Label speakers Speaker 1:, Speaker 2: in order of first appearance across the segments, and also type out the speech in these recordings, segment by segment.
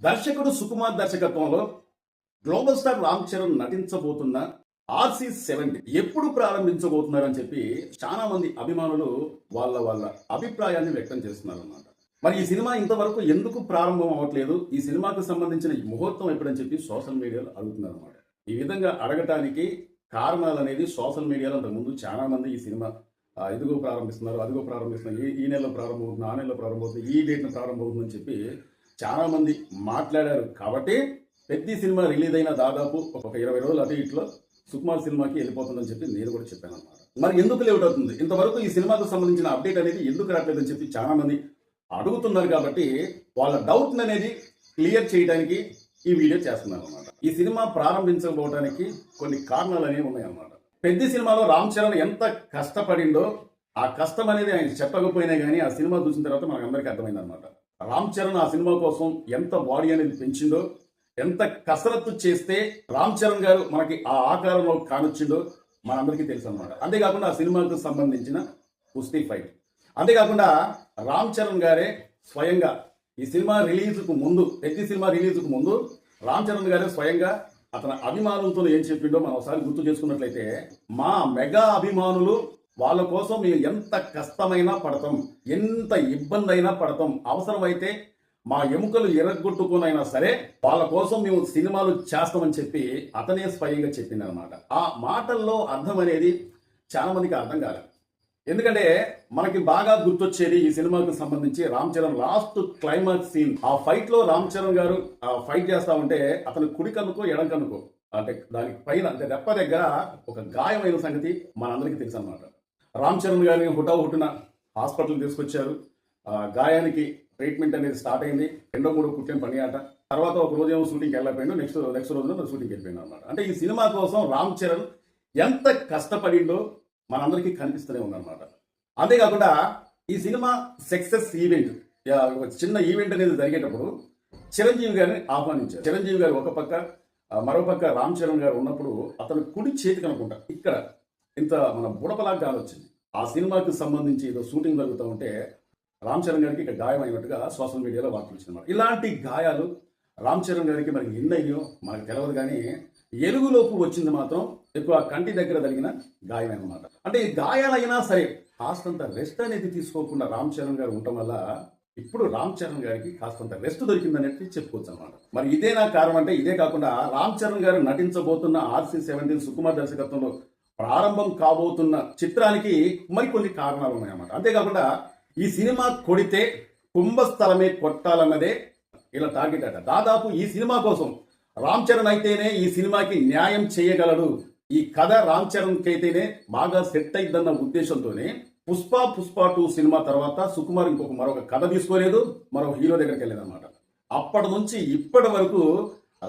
Speaker 1: దర్శకుడు సుకుమార్ దర్శకత్వంలో global star Ram Charan నటించబోతున్న RC70 ఎప్పుడు ప్రారంభించబోతున్నారని చెప్పి చాలా మంది అభిమానులు వాళ్ళ అభిప్రాయాన్ని వ్యక్తం చేస్తున్నారు అన్నమాట. మరి ఈ సినిమా ఇంతవరకు ఎందుకు ప్రారంభం అవ్వట్లేదు, ఈ సినిమాకు సంబంధించిన ఈ ముహూర్తం ఎప్పుడని చెప్పి సోషల్ మీడియాలో అడుగుతున్నారు అన్నమాట. ఈ విధంగా అడగటానికి కారణాలు అనేది సోషల్ మీడియాలో అంతకుముందు చాలా మంది ఈ సినిమా ఇదిగో ప్రారంభిస్తున్నారు, అదిగో ప్రారంభిస్తున్నారు, ఈ నెలలో ప్రారంభమవుతుంది, ఆ నెలలో ప్రారంభమవుతుంది, ఈ డేట్ను ప్రారంభమవుతుందని చెప్పి చాలా మంది మాట్లాడారు. కాబట్టి పెద్ద సినిమా రిలీజ్ అయిన దాదాపు ఒక 20 రోజులు అటు ఇట్లో సుకుమార్ సినిమాకి వెళ్ళిపోతుందని చెప్పి నేను కూడా చెప్పాను అన్నమాట. మరి ఎందుకు లేట్ అవుతుంది, ఇంతవరకు ఈ సినిమాకు సంబంధించిన అప్డేట్ అనేది ఎందుకు రావట్లేదని చెప్పి చాలా మంది అడుగుతున్నారు. కాబట్టి వాళ్ళ డౌట్ అనేది క్లియర్ చేయడానికి ఈ వీడియో చేస్తున్నాను అన్నమాట. ఈ సినిమా ప్రారంభించకపోవడానికి కొన్ని కారణాలు అనేవి ఉన్నాయన్నమాట. పెద్ద సినిమాలో రామ్ చరణ్ ఎంత కష్టపడిండో ఆ కష్టం అనేది ఆయన చెప్పకపోయినా కానీ ఆ సినిమా చూసిన తర్వాత మనకు అందరికీ అర్థమైంది అనమాట. రామ్ చరణ్ ఆ సినిమా కోసం ఎంత బాడీ అనేది పెంచిండో, ఎంత కసరత్తు చేస్తే రామ్ చరణ్ గారు మనకి ఆ ఆకారంలో కానొచ్చిండో మనందరికీ తెలుసు అనమాట. అంతేకాకుండా ఆ సినిమాకు సంబంధించిన కుస్తీ ఫైట్, అంతేకాకుండా రామ్ చరణ్ గారే స్వయంగా ఈ సినిమా రిలీజ్కు ముందు, పెద్ద సినిమా రిలీజ్కు ముందు రామ్ చరణ్ గారే స్వయంగా అతని అభిమానులతో ఏం చెప్పిండో మనం ఒకసారి గుర్తు చేసుకున్నట్లయితే, మా మెగా అభిమానులు వాళ్ళ కోసం మేము ఎంత కష్టమైనా పడతాం, ఎంత ఇబ్బంది అయినా పడతాం, అవసరమైతే మా ఎముకలు ఎరగొట్టుకునైనా సరే వాళ్ళ కోసం మేము సినిమాలు చేస్తామని చెప్పి అతనే స్వయంగా చెప్పింది అనమాట. ఆ మాటల్లో అర్థం అనేది చాలా మందికి అర్థం కాలేదు. ఎందుకంటే మనకి బాగా గుర్తొచ్చేది ఈ సినిమాకు సంబంధించి Ram Charan last climax scene. ఆ ఫైట్ లో రామ్ చరణ్ గారు ఆ ఫైట్ చేస్తా ఉంటే అతను కుడి కన్నుకో ఎడం కన్నుకో అంటే దానికి పైన అంటే రెప్ప దగ్గర ఒక గాయమైన సంగతి మనందరికీ తెలుసు అనమాట. రామ్ చరణ్ గారిని హుటాహుటిన హాస్పిటల్ తీసుకొచ్చారు. గాయానికి ట్రీట్మెంట్ అనేది స్టార్ట్ అయింది. 2-3 కుట్టిన పని ఆట. తర్వాత ఒక రోజు ఏమో షూటింగ్కి వెళ్ళిపోయిండు, నెక్స్ట్ రోజున షూటింగ్కి వెళ్ళిపోయింది అనమాట. అంటే ఈ సినిమా కోసం రామ్ చరణ్ ఎంత కష్టపడిండో మనందరికీ కనిపిస్తూనే ఉందన్నమాట. అంతేకాకుండా ఈ సినిమా సక్సెస్ ఈవెంట్, చిన్న ఈవెంట్ అనేది జరిగేటప్పుడు చిరంజీవి గారిని ఆహ్వానించారు. చిరంజీవి గారు ఒక పక్క, మరోపక్క రామ్ చరణ్ గారు ఉన్నప్పుడు అతను కుడి చేతికి అనుకుంటా ఇక్కడ ఇంత మన బుడపలాగా వచ్చింది. ఆ సినిమాకి సంబంధించి ఏదో షూటింగ్ జరుగుతూ ఉంటే రామ్ చరణ్ గారికి ఇక గాయం అయినట్టుగా సోషల్ మీడియాలో వార్తలు వచ్చిందన్నమాట. ఇలాంటి గాయాలు రామ్ చరణ్ గారికి మరి ఎన్నయ్యో మనకు తెలియదు, కానీ ఎలుగులోకి వచ్చింది మాత్రం ఎక్కువ కంటి దగ్గర జరిగిన గాయం అన్నమాట. అంటే ఈ గాయాలైనా సరే కాస్తంత రెస్ట్ అనేది తీసుకోకుండా రామ్ చరణ్ గారు ఉండటం వల్ల ఇప్పుడు రామ్ చరణ్ గారికి కాస్తంత రెస్ట్ దొరికిందనేది చెప్పుకోవచ్చు అనమాట. మరి ఇదేనా కారణం అంటే, ఇదే కాకుండా రామ్ చరణ్ గారు నటించబోతున్న RC70 సుకుమార్ దర్శకత్వంలో ప్రారంభం కాబోతున్న చిత్రానికి మరికొన్ని కారణాలు ఉన్నాయన్నమాట. అంతేకాకుండా ఈ సినిమా కొడితే కుంభస్థలమే కొట్టాలన్నదే ఇలా టార్గెట్ అట. దాదాపు ఈ సినిమా కోసం రామ్ చరణ్ అయితేనే ఈ సినిమాకి న్యాయం చేయగలడు, ఈ కథ రామ్ చరణ్కి అయితేనే బాగా సెట్ అయిద్దన్న ఉద్దేశంతోనే పుష్ప 2 సినిమా తర్వాత సుకుమార్ మరొక కథ తీసుకోలేదు, మరో హీరో దగ్గరికి వెళ్ళేదన్నమాట. అప్పటి నుంచి ఇప్పటి వరకు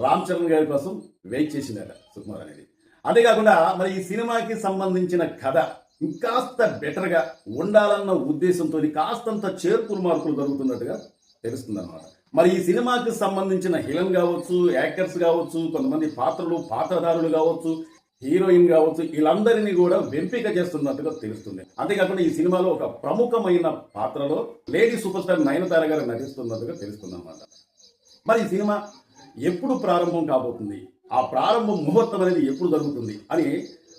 Speaker 1: రామ్ చరణ్ గారి కోసం వెయిట్ చేసిందట సుకుమార్ అనేది. అంతేకాకుండా మరి ఈ సినిమాకి సంబంధించిన కథ ఇంకాస్త బెటర్గా ఉండాలన్న ఉద్దేశంతో కాస్తంత చేర్పులు మార్పులు జరుగుతున్నట్టుగా తెలుస్తుంది అనమాట. మరి ఈ సినిమాకి సంబంధించిన హీరోయిన్ కావచ్చు, యాక్టర్స్ కావచ్చు, కొంతమంది పాత్రధారులు కావచ్చు, హీరోయిన్ కావచ్చు, వీళ్ళందరినీ కూడా ఎంపిక చేస్తున్నట్టుగా తెలుస్తుంది. అంతేకాకుండా ఈ సినిమాలో ఒక ప్రముఖమైన పాత్రలో లేడీ సూపర్ స్టార్ నయనతార గారు నటిస్తున్నట్టుగా తెలుస్తుంది అనమాట. మరి ఈ సినిమా ఎప్పుడు ప్రారంభం కాబోతుంది, ఆ ప్రారంభ ముహూర్తం అనేది ఎప్పుడు జరుగుతుంది అని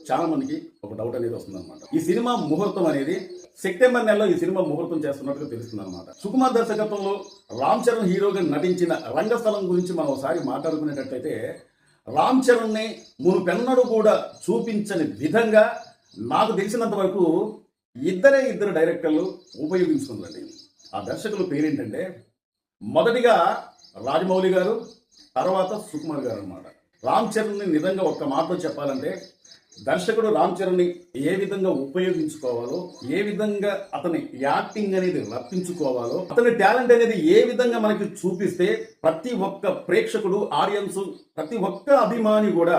Speaker 1: చాలా మందికి ఒక డౌట్ అనేది వస్తుంది అనమాట. ఈ సినిమా ముహూర్తం అనేది సెప్టెంబర్ నెలలో ఈ సినిమా ముహూర్తం చేస్తున్నట్టుగా తెలుస్తుంది అనమాట. సుకుమార్ దర్శకత్వంలో రామ్ చరణ్ హీరోగా నటించిన రంగస్థలం గురించి మనం ఒకసారి మాట్లాడుకునేటట్లయితే, రామ్ చరణ్ని మునుపెన్నడూ కూడా చూపించని విధంగా నాకు తెలిసినంత వరకు ఇద్దరు డైరెక్టర్లు ఉపయోగించుకున్నారండి. ఆ దర్శకుల పేరేంటంటే, మొదటిగా రాజమౌళి గారు, తర్వాత సుకుమార్ గారు అనమాట. రామ్ చరణ్ని నిజంగా ఒక్క మాటలో చెప్పాలంటే, దర్శకుడు రామ్ చరణ్ని ఏ విధంగా ఉపయోగించుకోవాలో, ఏ విధంగా అతని యాక్టింగ్ అనేది రప్పించుకోవాలో, అతని టాలెంట్ అనేది ఏ విధంగా మనకి చూపిస్తే ప్రతి ఒక్క ప్రేక్షకుడు, ఆడియన్స్, ప్రతి ఒక్క అభిమాని కూడా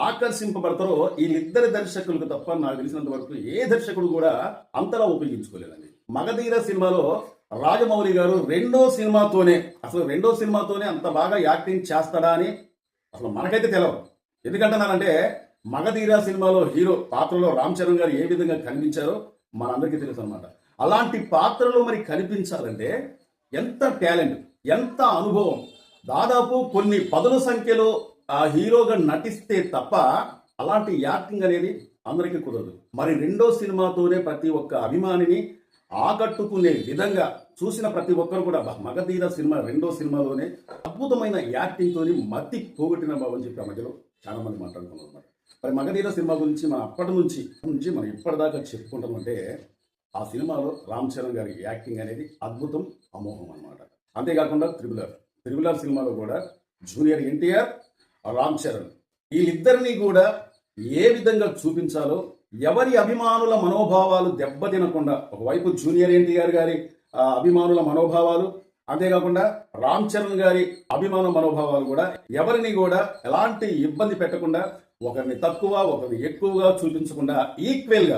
Speaker 1: ఆకర్షింపబడతారో వీళ్ళిద్దరి దర్శకులకు తప్ప నాకు తెలిసినంత వరకు ఏ దర్శకుడు కూడా అంతలా ఉపయోగించుకోలేదండి. మగధీర సినిమాలో రాజమౌళి గారు రెండో సినిమాతోనే అంత బాగా యాక్టింగ్ చేస్తాడా అని అసలు మనకైతే తెలియదు. ఎందుకంటున్నానంటే, మగధీర సినిమాలో హీరో పాత్రలో రామ్ చరణ్ గారు ఏ విధంగా కనిపించారో మనందరికీ తెలుసు అనమాట. అలాంటి పాత్రలో మరి కనిపించాలంటే ఎంత టాలెంట్, ఎంత అనుభవం, దాదాపు కొన్ని పదుల సంఖ్యలో ఆ హీరోగా నటిస్తే తప్ప అలాంటి యాక్టింగ్ అనేది అందరికీ కుదరదు. మరి రెండో సినిమాతోనే ప్రతి ఒక్క అభిమానిని ఆకట్టుకునే విధంగా చూసిన ప్రతి ఒక్కరు కూడా మగధీర సినిమా రెండో సినిమాలోనే అద్భుతమైన యాక్టింగ్ తోని మతి పోగొట్టిన బాబు అని చెప్పి ఆ మధ్యలో చాలా మంది మాట్లాడుకున్నారు అన్నమాట. మరి మగధీర సినిమా గురించి మనం అప్పటి నుంచి మనం ఇప్పటిదాకా చెప్పుకుంటామంటే ఆ సినిమాలో రామ్ చరణ్ గారి యాక్టింగ్ అనేది అద్భుతం, అమోఘం అన్నమాట. అంతేకాకుండా త్రిబుల్ ఆర్ సినిమాలో కూడా జూనియర్ ఎన్టీఆర్, రామ్ చరణ్ వీళ్ళిద్దరినీ కూడా ఏ విధంగా చూపించాలో, ఎవరి అభిమానుల మనోభావాలు దెబ్బతినకుండా, ఒకవైపు జూనియర్ ఎన్టీఆర్ గారి అభిమానుల మనోభావాలు, అంతేకాకుండా రామ్ చరణ్ గారి అభిమాన మనోభావాలు కూడా ఎవరిని కూడా ఎలాంటి ఇబ్బంది పెట్టకుండా, ఒకరిని తక్కువ ఒకరిని ఎక్కువగా చూపించకుండా ఈక్వెల్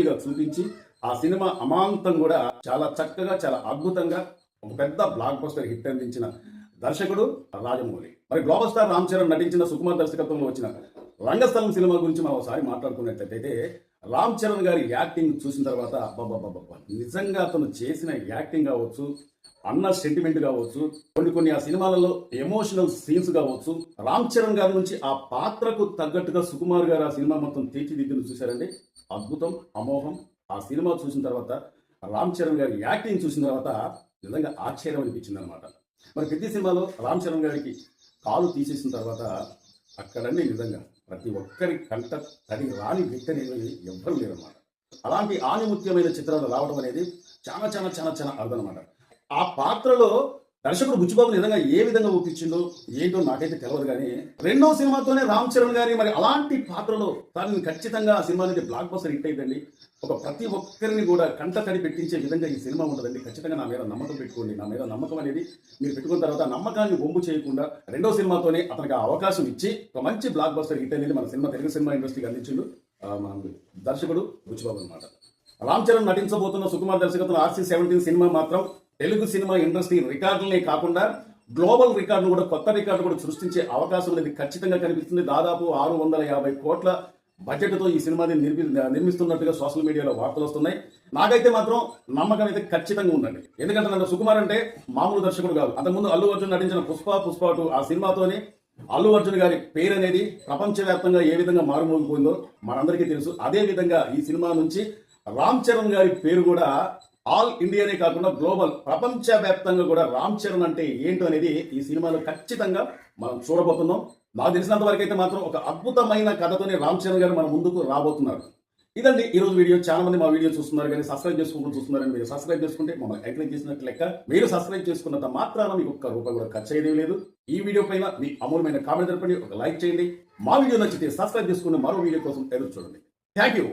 Speaker 1: గా చూపించి ఆ సినిమా అమాంతం కూడా చాలా చక్కగా చాలా అద్భుతంగా ఒక పెద్ద బ్లాక్ బస్టర్ హిట్ అందించిన దర్శకుడు రాజమౌళి. మరి గ్లోబల్ స్టార్ రామ్ చరణ్ నటించిన సుకుమార్ దర్శకత్వంలో వచ్చిన రంగస్థలం సినిమా గురించి మనం ఒకసారి మాట్లాడుకున్నట్లయితే రామ్ చరణ్ గారి యాక్టింగ్ చూసిన తర్వాత అబ్బబ్బబ్బబ్బ నిజంగా అతను చేసిన యాక్టింగ్ కావచ్చు, అన్న సెంటిమెంట్ కావచ్చు, కొన్ని ఆ సినిమాలలో ఎమోషనల్ సీన్స్ కావచ్చు, రామ్ చరణ్ గారి నుంచి ఆ పాత్రకు తగ్గట్టుగా సుకుమార్ గారు ఆ సినిమా మొత్తం తీర్చిదిద్దును చూశారండి. అద్భుతం, అమోఘం. ఆ సినిమా చూసిన తర్వాత రామ్ చరణ్ గారి యాక్టింగ్ చూసిన తర్వాత నిజంగా ఆశ్చర్యం అనిపించింది అనమాట. మరి ప్రతి సినిమాలో రామ్ చరణ్ గారికి కాలు తీసేసిన తర్వాత అక్కడన్నీ నిజంగా ప్రతి ఒక్కరి కంట తడి రాని వ్యక్తి అనేది ఎవ్వరూ లేరన్నమాట. అలాంటి ఆనిముత్యమైన చిత్రాలు రావడం అనేది చాలా చాలా చాలా చాలా అర్థం అనమాట. ఆ పాత్రలో దర్శకుడు బుచ్చిబాబు నిజంగా ఏ విధంగా ఒప్పించిందో ఏంటో నాకైతే తెలియదు. కానీ రెండో సినిమాతోనే రామ్ చరణ్ గారి మరి అలాంటి పాత్రలో తనని ఖచ్చితంగా ఆ సినిమా అనేది బ్లాక్ బస్టర్ హిట్ అయిందండి. ప్రతి ఒక్కరిని కూడా కంట తడి పెట్టించే విధంగా ఈ సినిమా ఉంటుందండి. ఖచ్చితంగా నా మీద నమ్మకం పెట్టుకోండి. నా మీద నమ్మకం అనేది మీరు పెట్టుకున్న తర్వాత నమ్మకాన్ని బొంబు చేయకుండా రెండో సినిమాతోనే అతనికి ఆ అవకాశం ఇచ్చి ఒక మంచి బ్లాక్ బస్టర్ హిట్ అనేది మన సినిమా తెలుగు సినిమా ఇండస్ట్రీకి అందించిండు మన దర్శకుడు బుచ్చిబాబు అనమాట. రామ్ చరణ్ నటించబోతున్న సుకుమార్ దర్శకత్వం RC-17 సినిమా మాత్రం తెలుగు సినిమా ఇండస్ట్రీ రికార్డులనే కాకుండా గ్లోబల్ రికార్డును కూడా, కొత్త రికార్డు కూడా సృష్టించే అవకాశం అనేది ఖచ్చితంగా కనిపిస్తుంది. దాదాపు 650 కోట్ల బడ్జెట్తో ఈ సినిమాని నిర్మిస్తున్నట్టుగా సోషల్ మీడియాలో వార్తలు వస్తున్నాయి. నాకైతే మాత్రం నమ్మకం అయితే ఖచ్చితంగా ఉందండి. ఎందుకంటే నన్ను సుకుమార్ అంటే మామూలు దర్శకుడు కాదు. అంతకుముందు అల్లు అర్జున్ నటించిన పుష్ప 2 ఆ సినిమాతోనే అల్లు అర్జున్ గారి పేరు అనేది ప్రపంచవ్యాప్తంగా ఏ విధంగా మారుమోగిపోయిందో మనందరికీ తెలుసు. అదే విధంగా ఈ సినిమా నుంచి రామ్ చరణ్ గారి పేరు కూడా ఆల్ ఇండియానే కాకుండా గ్లోబల్ ప్రపంచవ్యాప్తంగా కూడా రామ్ చరణ్ అంటే ఏంటో అనేది ఈ సినిమాలో ఖచ్చితంగా మనం చూడబోతున్నాం. నాకు తెలిసినంత వరకు అయితే మాత్రం ఒక అద్భుతమైన కథతోనే రామ్ చరణ్ గారు మన ముందుకు రాబోతున్నారు. ఇదండి ఈరోజు వీడియో. చాలా మంది మా వీడియో చూస్తున్నారు కానీ సబ్స్క్రైబ్ చేసుకుంటూ చూస్తున్నారని, మీరు సబ్స్క్రైబ్ చేసుకుంటే మమ్మల్ని ఎంకరేజ్ చేసినట్టు లెక్క. మీరు సబ్స్క్రైబ్ చేసుకున్నంత మాత్రాన మీకు ఒక్క రూపాయి కూడా ఖర్చు అయ్యేది లేదు. ఈ వీడియో పైన మీ అమూల్యమైన కామెంట్ తెలపండి, ఒక లైక్ చేయండి. మా వీడియో నచ్చితే సబ్స్క్రైబ్ చేసుకుని మరో వీడియో కోసం ఎదురు చూడండి. Thank you.